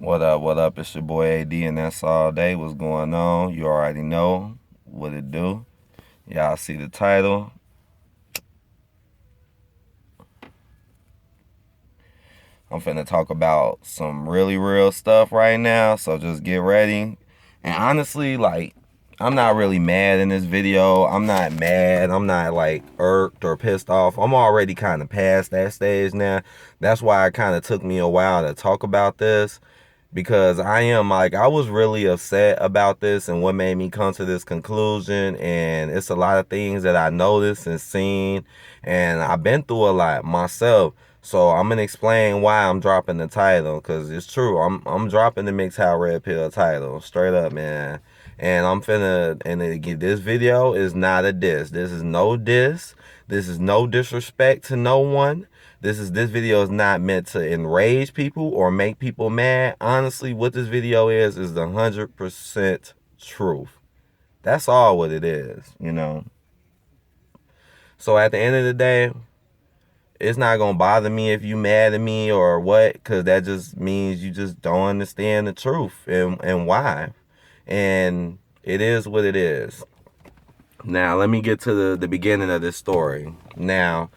What up, what up? It's your boy AD, and that's all day. What's going on? You already know what it do. Y'all see the title. I'm finna talk about some really real stuff right now, so just get ready. And honestly, like, I'm not really mad in this video. I'm not mad. I'm not like irked or pissed off. I'm already kind of past that stage now. That's why it kind of took me a while to talk about this, because I was really upset about this and what made me come to this conclusion. And it's a lot of things that I noticed and seen, and I've been through a lot myself. So I'm gonna explain why I'm dropping the title, because it's true. I'm dropping the MGTOW Red Pill title straight up, man. And I'm finna, and again, this video is not a diss. This is no diss. This is no disrespect to no one. This video is not meant to enrage people or make people mad. Honestly, what this video is the 100% truth. That's all what it is, you know. So at the end of the day, it's not gonna bother me if you mad at me or what, because that just means you just don't understand the truth and why. And it is what it is. Now let me get to the beginning of this story. Now,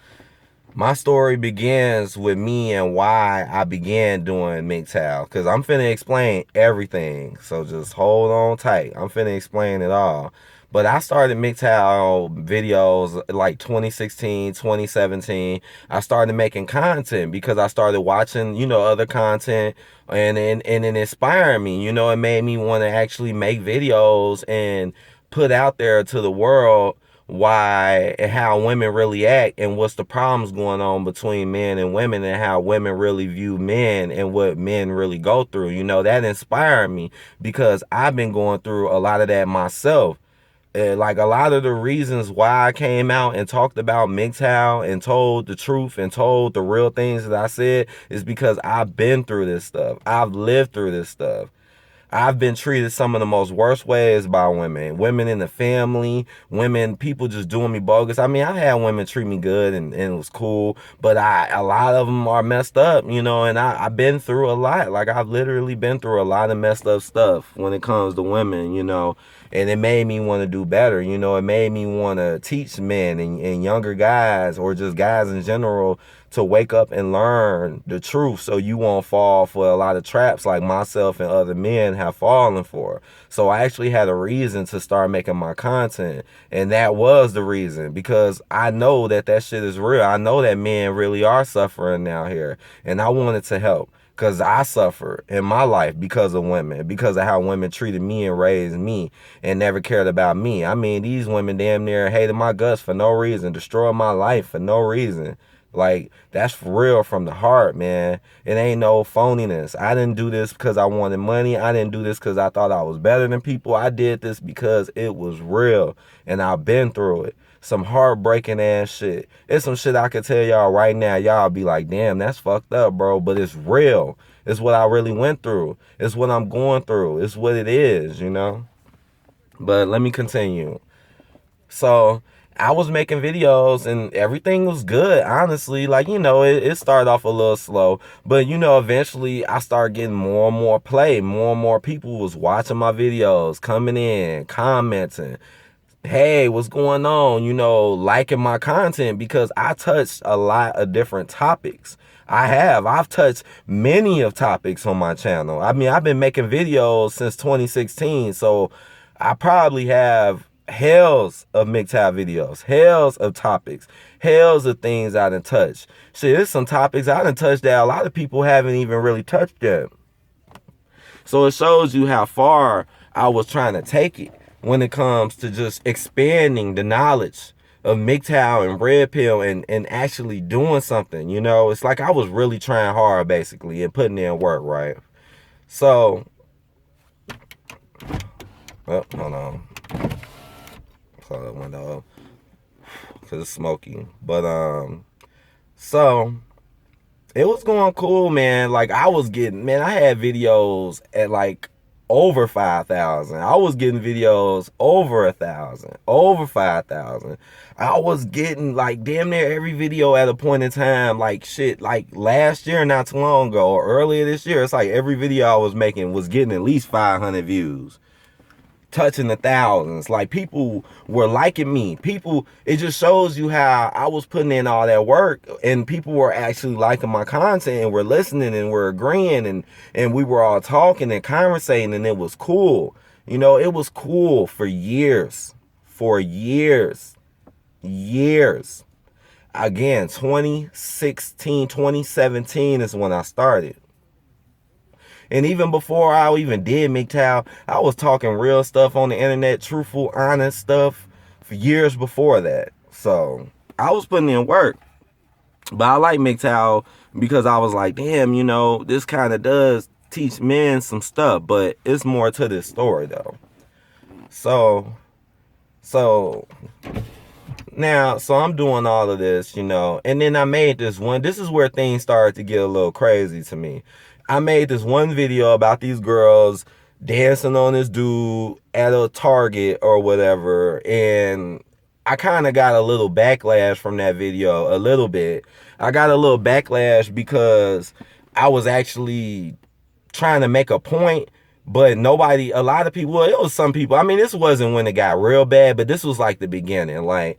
my story begins with me and why I began doing MGTOW, because I'm finna explain everything. So just hold on tight. I'm finna explain it all. But I started MGTOW videos like 2016, 2017. I started making content because I started watching, other content, and it inspired me. It made me want to actually make videos and put out there to the world why and how women really act and what's the problems going on between men and women, and how women really view men and what men really go through. That inspired me because I've been going through a lot of that myself. Like a lot of the reasons why I came out and talked about MGTOW and told the truth and told the real things that I said is because I've been through this stuff. I've lived through this stuff. I've been treated some of the most worst ways by women in the family, people just doing me bogus. I mean, I had women treat me good and it was cool, but a lot of them are messed up, and I've been through a lot. Like, I've literally been through a lot of messed up stuff when it comes to women, and it made me want to do better. It made me want to teach men and younger guys, or just guys in general, to wake up and learn the truth, so you won't fall for a lot of traps like myself and other men have fallen for. So I actually had a reason to start making my content, and that was the reason, because I know that shit is real. I know that men really are suffering out here, and I wanted to help. Because I suffer in my life because of women, because of how women treated me and raised me and never cared about me. I mean, these women damn near hated my guts for no reason, destroyed my life for no reason. Like, that's for real, from the heart, man. It ain't no phoniness. I didn't do this because I wanted money. I didn't do this because I thought I was better than people. I did this because it was real, and I've been through it. Some heartbreaking ass shit. It's some shit I could tell y'all right now. Y'all be like, damn, that's fucked up, bro. But it's real. It's what I really went through. It's what I'm going through. It's what it is, But let me continue. So I was making videos and everything was good, honestly. Like, it started off a little slow, but eventually I started getting more and more play. More and more people was watching my videos, coming in, commenting, hey, what's going on, liking my content, because I touched a lot of different topics. I've touched many of topics on my channel. I mean, I've been making videos since 2016, so I probably have hells of MGTOW videos, hells of topics, hells of things I done touched. Shit, there's some topics I done touched that a lot of people haven't even really touched yet. So it shows you how far I was trying to take it when it comes to just expanding the knowledge of MGTOW and Red Pill, and actually doing something. It's like I was really trying hard, basically, and putting in work, right? So, oh, hold on. Close that window because it's smoky. But, so it was going cool, man. Like, I was getting, man, I had videos at like over 5,000. I was getting videos over 1,000, over 5,000. I was getting like damn near every video at a point in time, like shit, like last year, not too long ago, or earlier this year. It's like every video I was making was getting at least 500 views, touching the thousands. Like people were liking me. People, it just shows you how I was putting in all that work, and people were actually liking my content and were listening and were agreeing, and we were all talking and conversating, and it was cool. You know, it was cool for years. For years. Years. Again, 2016, 2017 is when I started. And even before I even did MGTOW, I was talking real stuff on the internet, truthful, honest stuff for years before that. So I was putting in work. But I like MGTOW because I was like, damn, you know, this kind of does teach men some stuff. But it's more to this story, though. So I'm doing all of this, you know. And then I made this one. This is where things started to get a little crazy to me. I made this one video about these girls dancing on this dude at a Target or whatever, and I kind of got a little backlash from that video, a little bit. I got a little backlash because I was actually trying to make a point, but nobody, a lot of people, well, it was some people, I mean, this wasn't when it got real bad, but this was like the beginning. Like,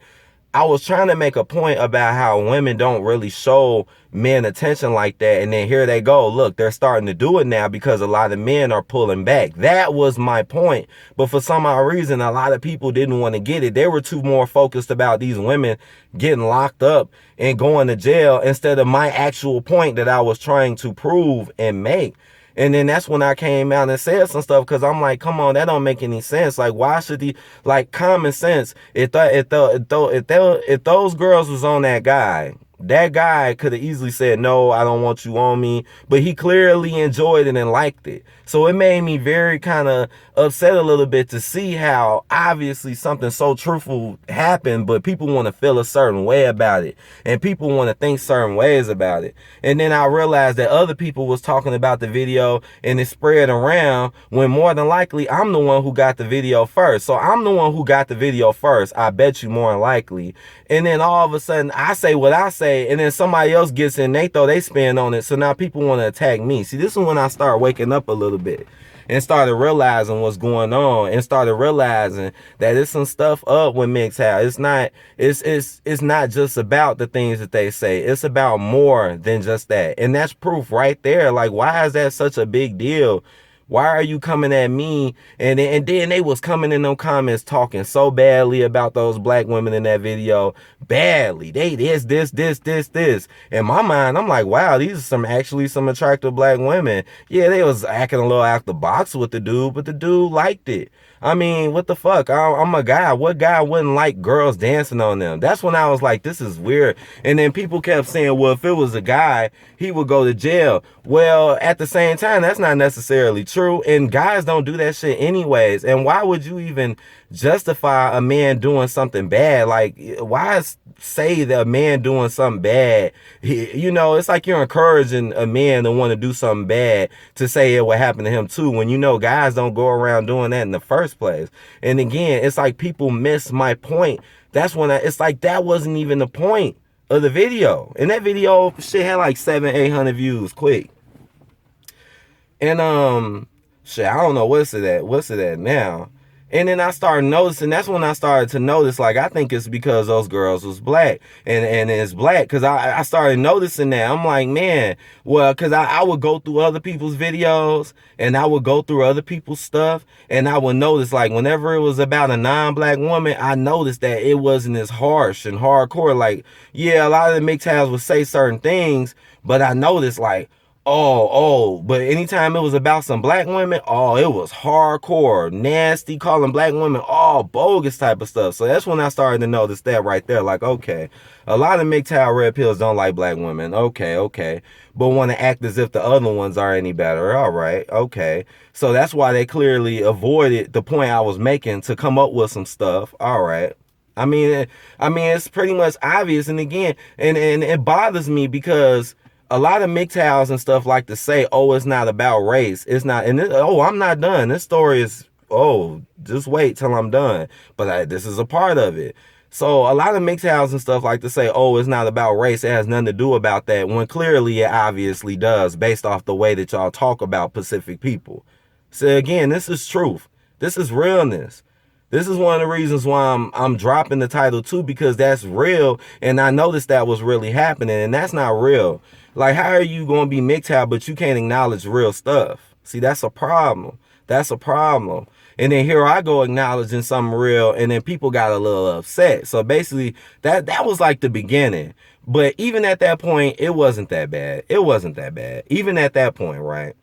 I was trying to make a point about how women don't really show men attention like that. And then here they go. Look, they're starting to do it now because a lot of men are pulling back. That was my point. But for some odd reason, a lot of people didn't want to get it. They were too more focused about these women getting locked up and going to jail instead of my actual point that I was trying to prove and make. And then that's when I came out and said some stuff, because I'm like, come on, that don't make any sense. Like, why should the, like, common sense, if those girls was on that guy could have easily said, no, I don't want you on me. But he clearly enjoyed it and liked it. So it made me very kind of upset a little bit to see how obviously something so truthful happened, but people want to feel a certain way about it. And people want to think certain ways about it. And then I realized that other people was talking about the video and it spread around, when more than likely I'm the one who got the video first. So I'm the one who got the video first, I bet you, more than likely. And then all of a sudden I say what I say, and then somebody else gets in, they throw they spin on it. So now people want to attack me. See, this is when I start waking up a little bit and started realizing what's going on, and started realizing that there's some stuff up with MGTOW. It's not just about the things that they say. It's about more than just that. And that's proof right there. Like, why is that such a big deal? Why are you coming at me? And then they was coming in them comments talking so badly about those black women in that video. Badly. They this. In my mind, I'm like, wow, these are actually some attractive black women. Yeah, they was acting a little out the box with the dude, but the dude liked it. I mean, what the fuck? I'm a guy. What guy wouldn't like girls dancing on them? That's when I was like, this is weird. And then people kept saying, well, if it was a guy, he would go to jail. Well, at the same time, that's not necessarily true. And guys don't do that shit anyways. And why would you even justify a man doing something bad? Like, why say that a man doing something bad? You know, it's like you're encouraging a man to want to do something bad to say it would happen to him too, when you know guys don't go around doing that in the first place. And again, it's like people miss my point. That's when it's like that wasn't even the point of the video. And that video shit had like 700-800 views quick. And shit, I don't know what's it at now. And then I started noticing, that's when I started to notice, like, I think it's because those girls was black. And it's black, because I started noticing that. I'm like, man, well, because I would go through other people's videos, and I would go through other people's stuff, and I would notice, like, whenever it was about a non-black woman, I noticed that it wasn't as harsh and hardcore. Like, yeah, a lot of the MGTOWs would say certain things, but I noticed, like, but anytime it was about some black women, it was hardcore, nasty, calling black women all bogus type of stuff. So that's when I started to notice that right there. Like, okay, a lot of MGTOW red pills don't like black women. Okay. But want to act as if the other ones are any better. All right, okay. So that's why they clearly avoided the point I was making to come up with some stuff. All right. I mean, it's pretty much obvious. And again, and it bothers me because a lot of MGTOWs and stuff like to say, oh, it's not about race. It's not, and oh, I'm not done. This story is, oh, just wait till I'm done. But this is a part of it. So a lot of MGTOWs and stuff like to say, oh, it's not about race. It has nothing to do about that, when clearly it obviously does, based off the way that y'all talk about Pacific people. So again, this is truth. This is realness. This is one of the reasons why I'm dropping the title too, because that's real, and I noticed that was really happening, and that's not real. Like, how are you going to be MGTOW, but you can't acknowledge real stuff? See, that's a problem. That's a problem. And then here I go acknowledging something real, and then people got a little upset. So basically, that was like the beginning. But even at that point, it wasn't that bad. It wasn't that bad. Even at that point, right?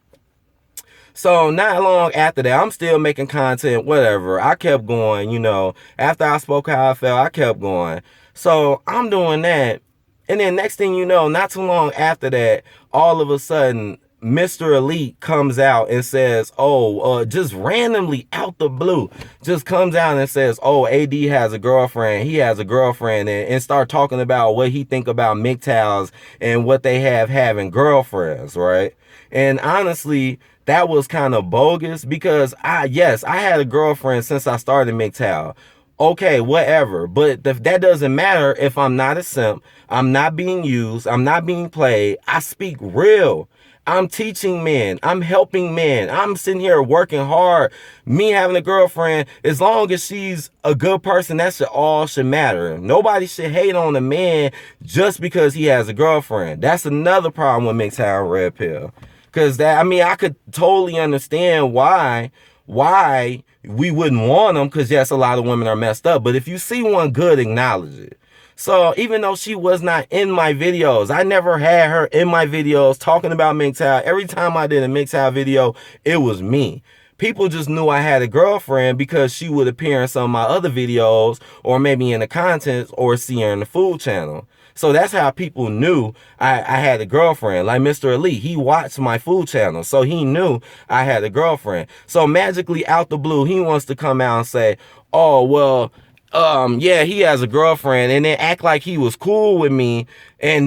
So not long after that, I'm still making content, whatever. I kept going, you know. After I spoke how I felt, I kept going. So I'm doing that. And then next thing you know, not too long after that, all of a sudden, Mr. Elite comes out and says, oh, just randomly out the blue, just comes out and says, oh, AD has a girlfriend, he has a girlfriend, and start talking about what he think about MGTOWs and what they have having girlfriends, right? And honestly, that was kind of bogus, because yes, I had a girlfriend since I started MGTOW. Okay, whatever, but that doesn't matter if I'm not a simp, I'm not being used, I'm not being played, I speak real. I'm teaching men. I'm helping men. I'm sitting here working hard. Me having a girlfriend, as long as she's a good person, that all should matter. Nobody should hate on a man just because he has a girlfriend. That's another problem with MGTOW Red Pill. Because I could totally understand why we wouldn't want them, because yes, a lot of women are messed up. But if you see one good, acknowledge it. So even though she was not in my videos, I never had her in my videos talking about MGTOW. Every time I did a MGTOW video, it was me. People just knew I had a girlfriend because she would appear in some of my other videos, or maybe in the contents, or see her in the food channel. So that's how people knew I had a girlfriend. Like Mr. Elite, he watched my food channel, so he knew I had a girlfriend. So magically out the blue, he wants to come out and say, oh, well, yeah, he has a girlfriend, and then act like he was cool with me,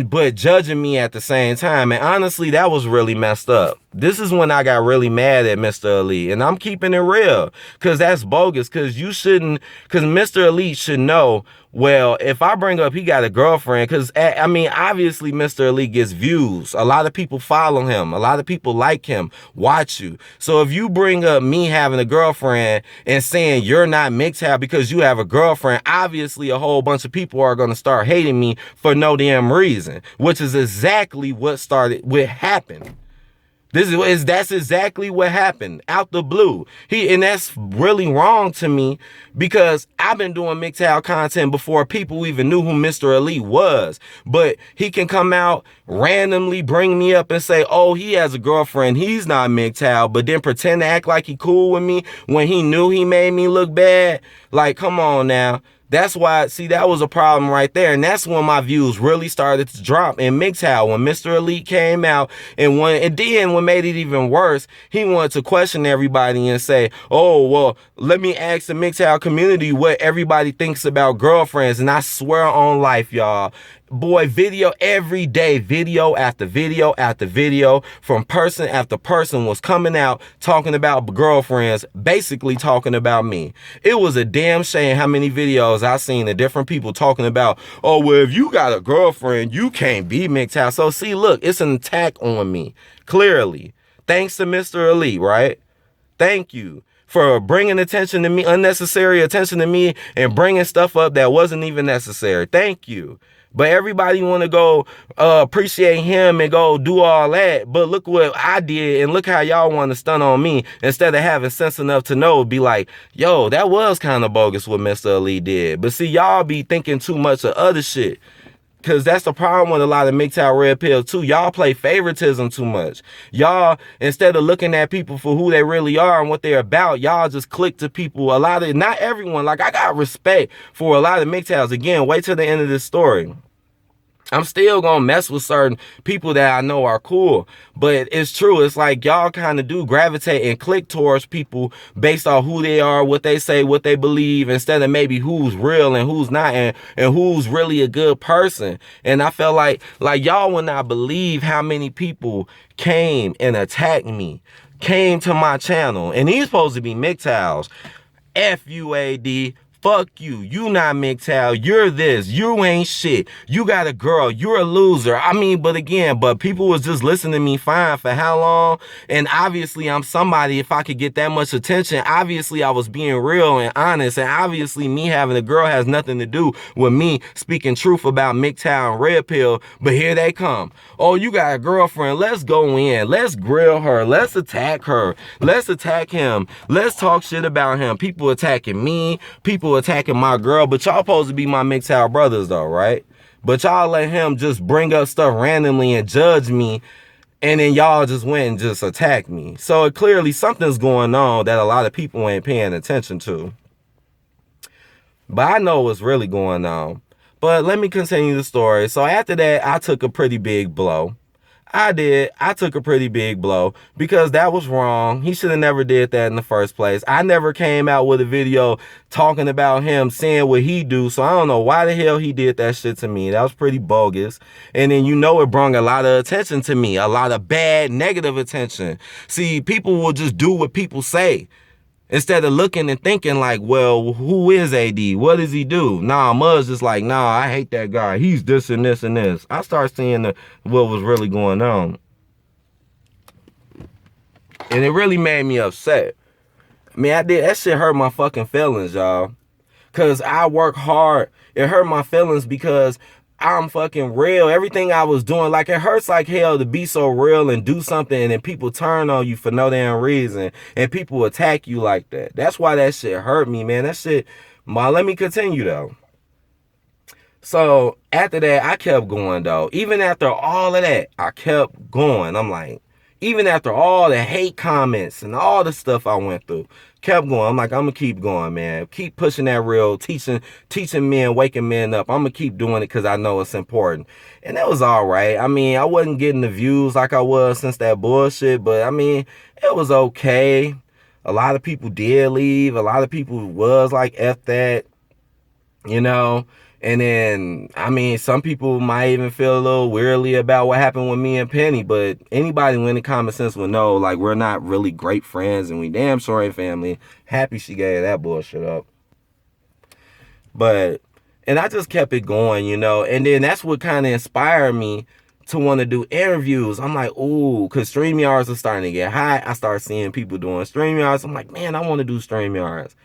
but judging me at the same time. And honestly, that was really messed up. This is when I got really mad at Mr. Elite, and I'm keeping it real, because that's bogus, because Mr. Elite should know, well, if I bring up he got a girlfriend, because, obviously Mr. Elite gets views. A lot of people follow him. A lot of people like him, watch you. So if you bring up me having a girlfriend and saying you're not MGTOW because you have a girlfriend, obviously a whole bunch of people are going to start hating me for no damn reason, which is exactly what happened. That's exactly what happened out the blue. And that's really wrong to me, because I've been doing MGTOW content before people even knew who Mr. Elite was. But he can come out, randomly bring me up and say, oh, he has a girlfriend, he's not MGTOW, but then pretend to act like he cool with me when he knew he made me look bad. Like, come on now. That's why, see, that was a problem right there. And that's when my views really started to drop in MGTOW, when Mr. Elite came out. And then what made it even worse, he wanted to question everybody and say, oh, well, let me ask the MGTOW community what everybody thinks about girlfriends. And I swear on life, y'all, boy, video every day, video after video after video, from person after person was coming out talking about girlfriends, basically talking about me. It was a damn shame how many videos I seen of different people talking about, oh, well, if you got a girlfriend, you can't be MGTOW. So see, look, it's an attack on me, clearly. Thanks to Mr. Elite, right? Thank you for bringing attention to me, unnecessary attention to me, and bringing stuff up that wasn't even necessary. Thank you. But everybody want to go appreciate him and go do all that. But look what I did, and look how y'all want to stun on me, instead of having sense enough to know, be like, yo, that was kind of bogus what Mr. Elite did. But see, y'all be thinking too much of other shit. Because that's the problem with a lot of MGTOW Red Pill too. Y'all play favoritism too much. Y'all, instead of looking at people for who they really are and what they're about, y'all just click to people. Not everyone. Like, I got respect for a lot of MGTOWs. Again, wait till the end of this story. I'm still gonna mess with certain people that I know are cool. But it's true. It's like y'all kind of do gravitate and click towards people based on who they are, what they say, what they believe, instead of maybe who's real and who's not, and who's really a good person. And I felt like y'all would not believe how many people came and attacked me, came to my channel, and he's supposed to be MGTOWs. FUAD, fuck you. You not MGTOW. You're this. You ain't shit. You got a girl. You're a loser. I mean, but people was just listening to me fine for how long? And obviously I'm somebody, if I could get that much attention, obviously I was being real and honest. And obviously me having a girl has nothing to do with me speaking truth about MGTOW and Red Pill. But here they come. Oh, you got a girlfriend. Let's go in. Let's grill her. Let's attack her. Let's attack him. Let's talk shit about him. People attacking me. People attacking my girl. But y'all supposed to be my MGTOW brothers though, right? But y'all let him just bring up stuff randomly and judge me, and then y'all just went and just attacked me. So clearly something's going on that a lot of people ain't paying attention to. But I know what's really going on. But let me continue the story. So after that, I took a pretty big blow. I did. I took a pretty big blow because that was wrong. He should have never did that in the first place. I never came out with a video talking about him saying what he do. So I don't know why the hell he did that shit to me. That was pretty bogus. And then, you know, it brought a lot of attention to me, a lot of bad, negative attention. See, people will just do what people say, instead of looking and thinking like, well, who is AD? What does he do? Nah, Mud's just like, nah, I hate that guy. He's this and this and this. I started seeing what was really going on. And it really made me upset. I mean, that shit hurt my fucking feelings, y'all. Because I work hard. It hurt my feelings because I'm fucking real. Everything I was doing, like, it hurts like hell to be so real and do something and then people turn on you for no damn reason and people attack you like that. That's why that shit hurt me, man. That shit, let me continue though. So after that, I kept going though. Even after all of that, I kept going. I'm like, even after all the hate comments and all the stuff I went through, kept going. I'm like, I'm gonna keep going, man. Keep pushing that real, teaching men, waking men up. I'm gonna keep doing it because I know it's important. And that was all right. I mean, I wasn't getting the views like I was since that bullshit, but I mean, it was okay. A lot of people did leave. A lot of people was like, F that, you know. And then, I mean, some people might even feel a little weirdly about what happened with me and Penny, but anybody with any common sense would know, like, we're not really great friends and we damn sure ain't family. Happy she gave that bullshit up. But, and I just kept it going, you know, and then that's what kind of inspired me to want to do interviews. I'm like, ooh, because StreamYards are starting to get hot. I started seeing people doing StreamYards. I'm like, man, I want to do StreamYards.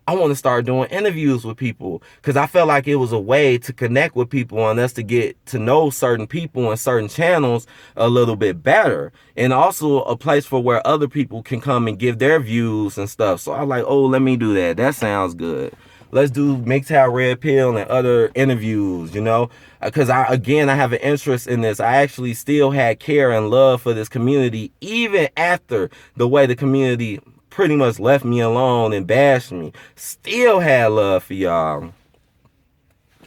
I want to start doing interviews with people because I felt like it was a way to connect with people and us to get to know certain people and certain channels a little bit better. And also a place for where other people can come and give their views and stuff. So I was like, oh, let me do that. That sounds good. Let's do MGTOW Red Pill and other interviews, you know, because I have an interest in this. I actually still had care and love for this community, even after the way the community pretty much left me alone and bashed me. Still had love for y'all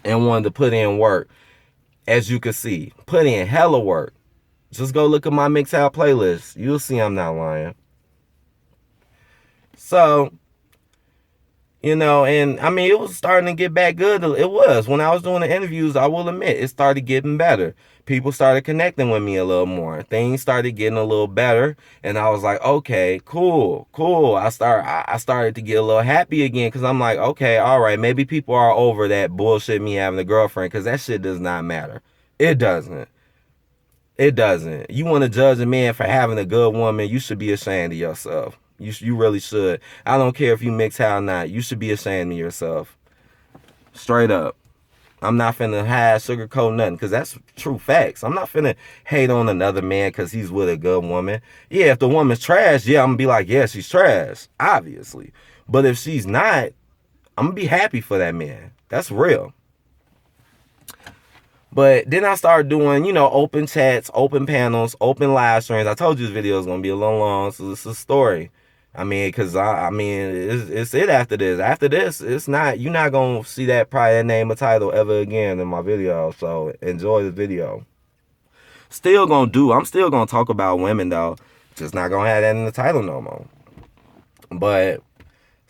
and wanted to put in work. As you can see, put in hella work. Just go look at my MGTOW playlist. You'll see I'm not lying. So, you know, and I mean, it was starting to get back good. It was. When I was doing the interviews, I will admit, it started getting better. People started connecting with me a little more. Things started getting a little better. And I was like, okay, cool. I started to get a little happy again because I'm like, okay, all right, maybe people are over that bullshit me having a girlfriend because that shit does not matter. It doesn't. It doesn't. You want to judge a man for having a good woman, you should be ashamed of yourself. You really should. I don't care if you MGTOW or not. You should be ashamed of yourself. Straight up. I'm not finna hide, sugarcoat nothing, because that's true facts. I'm not finna hate on another man because he's with a good woman. Yeah, if the woman's trash, yeah, I'm gonna be like, yeah, she's trash, obviously. But if she's not, I'm gonna be happy for that man. That's real. But then I started doing, you know, open chats, open panels, open live streams. I told you this video is gonna be a little long, so this is a story. I mean, cause I mean, it's it after this. After this, it's not, you're not gonna see that probably that name or title ever again in my video. So enjoy the video. I'm still gonna talk about women though. Just not gonna have that in the title no more. But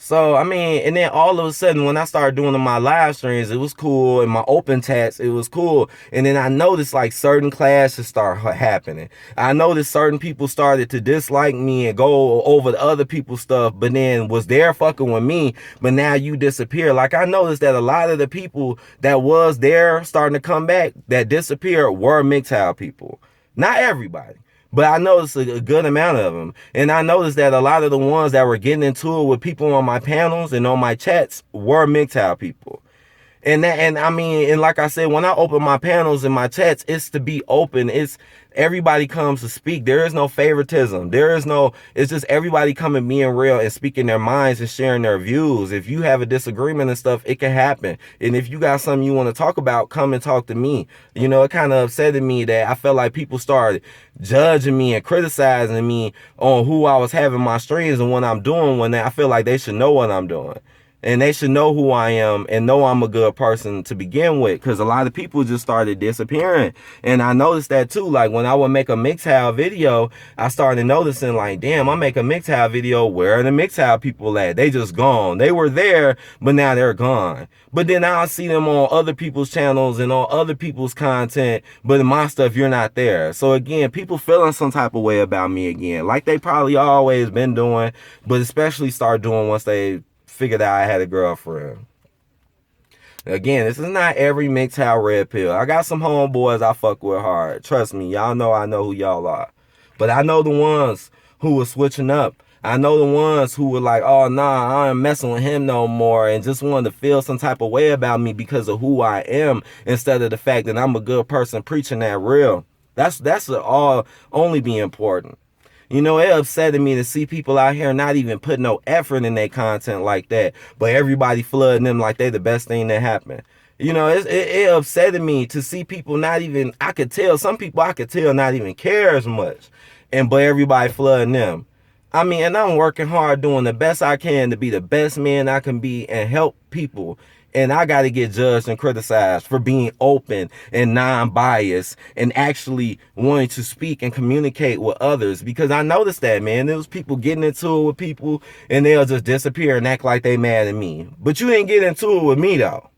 so, I mean, and then all of a sudden, when I started doing my live streams, it was cool. And my open chats, it was cool. And then I noticed like certain clashes start happening. I noticed certain people started to dislike me and go over the other people's stuff, but then was there fucking with me. But now you disappear. Like I noticed that a lot of the people that was there starting to come back that disappeared were MGTOW people. Not everybody. But I noticed a good amount of them. And I noticed that a lot of the ones that were getting into it with people on my panels and on my chats were MGTOW people. And I mean, and like I said, when I open my panels and my chats, it's to be open. It's everybody comes to speak. There is no favoritism. It's just everybody coming being real and speaking their minds and sharing their views. If you have a disagreement and stuff, it can happen. And if you got something you want to talk about, come and talk to me. You know, it kind of upsetted me that I felt like people started judging me and criticizing me on who I was having my streams and what I'm doing, when I feel like they should know what I'm doing. And they should know who I am and know I'm a good person to begin with, because a lot of people just started disappearing. And I noticed that too. Like when I would make a MGTOW video, I started noticing like, damn, I make a MGTOW video, where are the MGTOW people at? They just gone. They were there, but now they're gone. But then I'll see them on other people's channels and on other people's content, but in my stuff, you're not there. So again, people feeling some type of way about me again, like they probably always been doing, but especially start doing once they figured out I had a girlfriend. Again, this is not every MGTOW red pill. I got some homeboys I fuck with hard. Trust me, y'all know I know who y'all are. But I know the ones who were switching up. I know the ones who were like, oh nah, I ain't messing with him no more, and just wanted to feel some type of way about me because of who I am, instead of the fact that I'm a good person preaching that real. That's all only be important. You know, it upsetted me to see people out here not even put no effort in their content like that, but everybody flooding them like they the best thing that happened. You know, it upsetted me to see people not even, I could tell, some people I could tell not even care as much, but everybody flooding them. I mean, and I'm working hard doing the best I can to be the best man I can be and help people. And I got to get judged and criticized for being open and non-biased and actually wanting to speak and communicate with others. Because I noticed that, man, there was people getting into it with people and they'll just disappear and act like they mad at me. But you didn't get into it with me, though.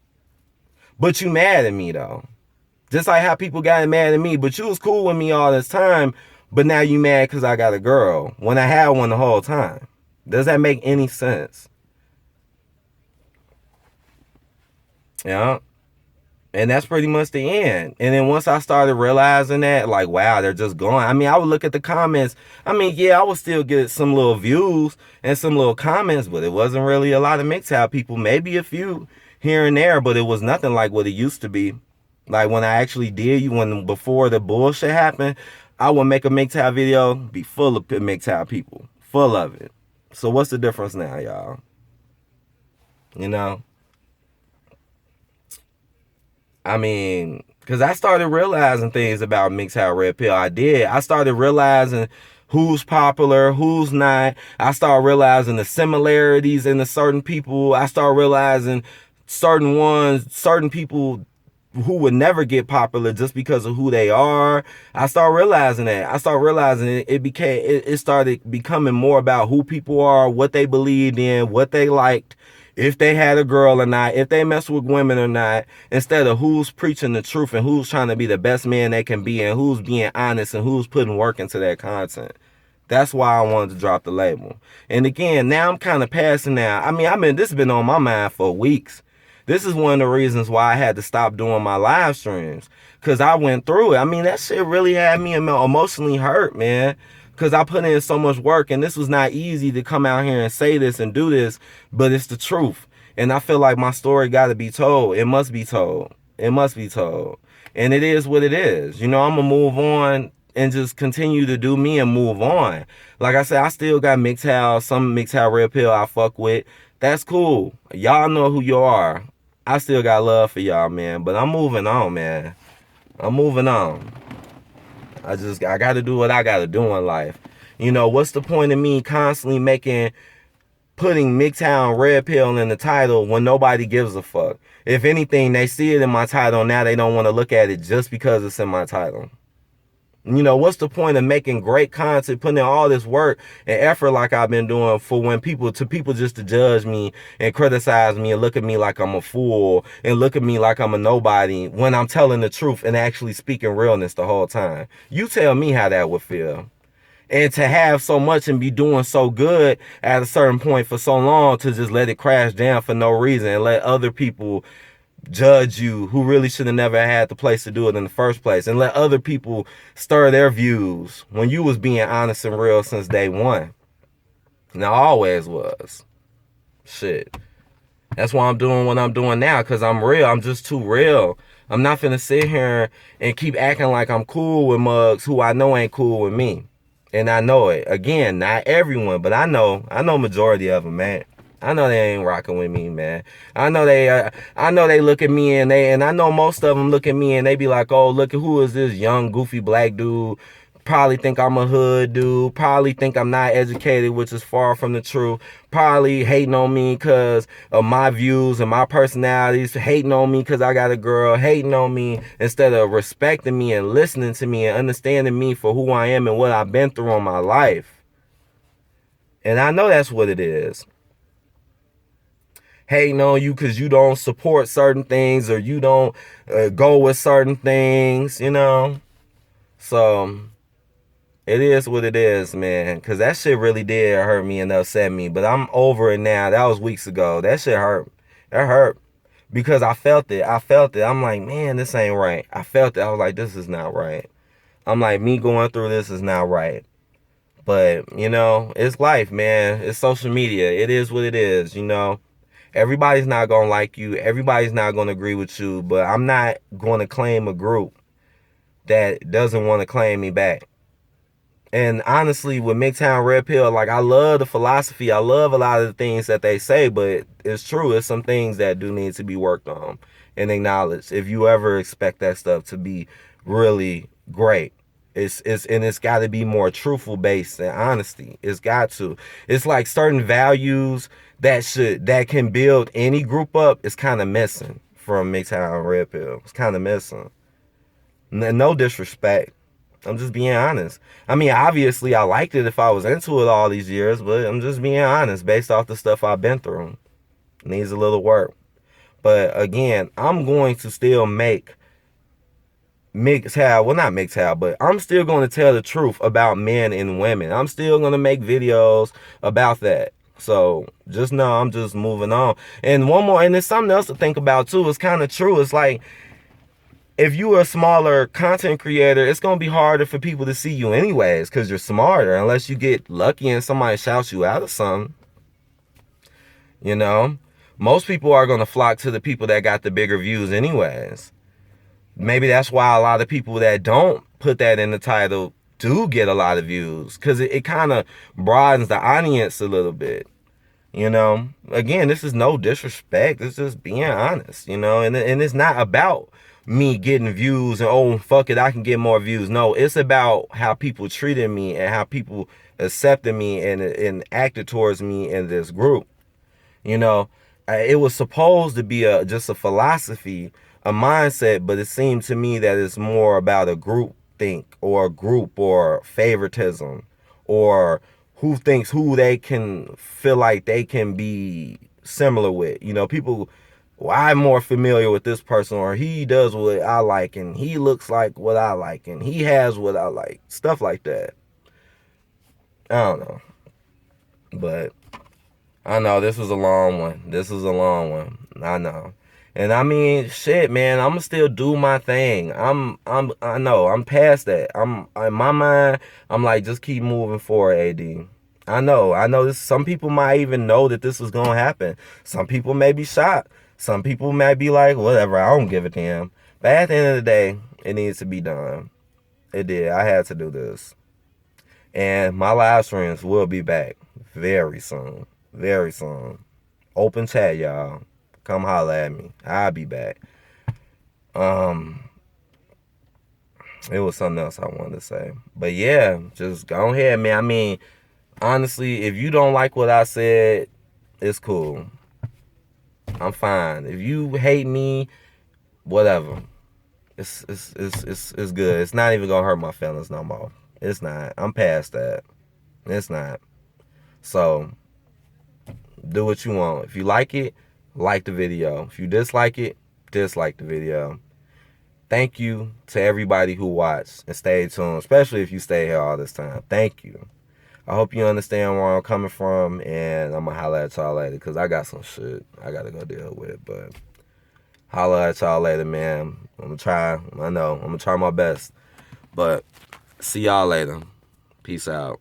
But you mad at me, though. Just like how people got mad at me. But you was cool with me all this time. But now you mad because I got a girl when I had one the whole time. Does that make any sense? Yeah. And that's pretty much the end. And then once I started realizing that, like, wow, they're just gone. I mean, I would look at the comments. I mean, yeah, I would still get some little views and some little comments, but it wasn't really a lot of MGTOW people. Maybe a few here and there, but it was nothing like what it used to be. Like when I actually before the bullshit happened, I would make a MGTOW video, be full of MGTOW people. Full of it. So what's the difference now, y'all? You know? I mean, because I started realizing things about MGTOW Red Pill. I started realizing who's popular, who's not. I started realizing the similarities in the certain people. I started realizing certain people who would never get popular just because of who they are. I started realizing that. I started realizing it started becoming more about who people are, what they believed in, what they liked, if they had a girl or not, if they mess with women or not, instead of who's preaching the truth and who's trying to be the best man they can be and who's being honest and who's putting work into their content. That's why I wanted to drop the label. And again, now I'm kind of passing now. I mean, this has been on my mind for weeks. This is one of the reasons why I had to stop doing my live streams, because I went through it. I mean, that shit really had me emotionally hurt, man. Because I put in so much work, and this was not easy to come out here and say this and do this, but it's the truth. And I feel like my story got to be told. It must be told. It must be told. And it is what it is. You know, I'm going to move on and just continue to do me and move on. Like I said, I still got MGTOW, some MGTOW Red Pill I fuck with. That's cool. Y'all know who you are. I still got love for y'all, man. But I'm moving on, man. I'm moving on. I got to do what I got to do in life. You know, what's the point of me constantly putting MGTOW Red Pill in the title when nobody gives a fuck? If anything, they see it in my title, now they don't want to look at it just because it's in my title. You know, what's the point of making great content, putting in all this work and effort like I've been doing for people just to judge me and criticize me and look at me like I'm a fool and look at me like I'm a nobody when I'm telling the truth and actually speaking realness the whole time? You tell me how that would feel. And to have so much and be doing so good at a certain point for so long, to just let it crash down for no reason and let other people judge you who really should have never had the place to do it in the first place, and let other people stir their views when you was being honest and real since day one. And I always was. Shit. That's why I'm doing what I'm doing now, because I'm real. I'm just too real. I'm not finna sit here and keep acting like I'm cool with mugs who I know ain't cool with me. And I know it. Again, not everyone, but I know majority of them, man. I know they ain't rocking with me, man. I know they look at me and I know most of them look at me and they be like, oh, look at who is this young, goofy black dude. Probably think I'm a hood dude. Probably think I'm not educated, which is far from the truth. Probably hating on me because of my views and my personalities. Hating on me because I got a girl. Hating on me instead of respecting me and listening to me and understanding me for who I am and what I've been through in my life. And I know that's what it is. Hating on you because you don't support certain things or you don't go with certain things, you know. So it is what it is, man, because that shit really did hurt me and upset me, but I'm over it now. That was weeks ago. That shit hurt. That hurt because I felt it. I'm like, man, this ain't right. I felt it. I was like, this is not right. I'm like, me going through this is not right. But, you know, it's life, man. It's social media. It is what it is, you know. Everybody's not going to like you. Everybody's not going to agree with you. But I'm not going to claim a group that doesn't want to claim me back. And honestly, with MGTOW Red Pill, like, I love the philosophy. I love a lot of the things that they say. But it's true. It's some things that do need to be worked on and acknowledged if you ever expect that stuff to be really great. It's got to be more truthful based and honesty. It's got to. It's like certain values that can build any group up is kind of missing from MGTOW Red Pill. It's kind of missing. No disrespect. I'm just being honest. I mean, obviously I liked it if I was into it all these years, but I'm just being honest based off the stuff I've been through. It needs a little work. But again, I'm going to still make MGTOW, well, not MGTOW, but I'm still going to tell the truth about men and women. I'm still going to make videos about that. So just know I'm just moving on. And one more, and there's something else to think about too. It's kind of true. It's like, if you are a smaller content creator, it's going to be harder for people to see you anyways because you're smarter, unless you get lucky and somebody shouts you out or something. You know, most people are going to flock to the people that got the bigger views anyways. Maybe that's why a lot of people that don't put that in the title do get a lot of views, because it kind of broadens the audience a little bit. You know, again, this is no disrespect. It's just being honest, you know, and it's not about me getting views and, oh, fuck it, I can get more views. No, it's about how people treated me and how people accepted me and acted towards me in this group. You know, it was supposed to be just a philosophy, a mindset, but it seemed to me that it's more about a group think or a group or favoritism or who thinks who they can feel like they can be similar with. You know, people, well, I'm more familiar with this person, or he does what I like and he looks like what I like and he has what I like. Stuff like that. I don't know. But I know this was a long one. This was a long one. I know. And I mean, shit, man, I'm gonna still do my thing. I know, I'm past that. I'm in my mind, I'm like, just keep moving forward, AD. I know this, some people might even know that this was gonna happen. Some people may be shocked. Some people might be like, whatever, I don't give a damn. But at the end of the day, it needs to be done. It did. I had to do this. And my live streams will be back very soon. Very soon. Open chat, y'all. Come holler at me. I'll be back. It was something else I wanted to say. But yeah, just go ahead, man. I mean, honestly, if you don't like what I said, it's cool. I'm fine. If you hate me, whatever. It's good. It's not even gonna hurt my feelings no more. It's not. I'm past that. It's not. So do what you want. If you like it, like the video. If you dislike it, dislike the video. Thank you to everybody who watched and stayed tuned, especially if you stay here all this time. Thank you. I hope you understand where I'm coming from, and I'm gonna holla at y'all later because I got some shit I gotta go deal with. But holla at y'all later, man. I'm gonna try. I know I'm gonna try my best. But see y'all later. Peace out.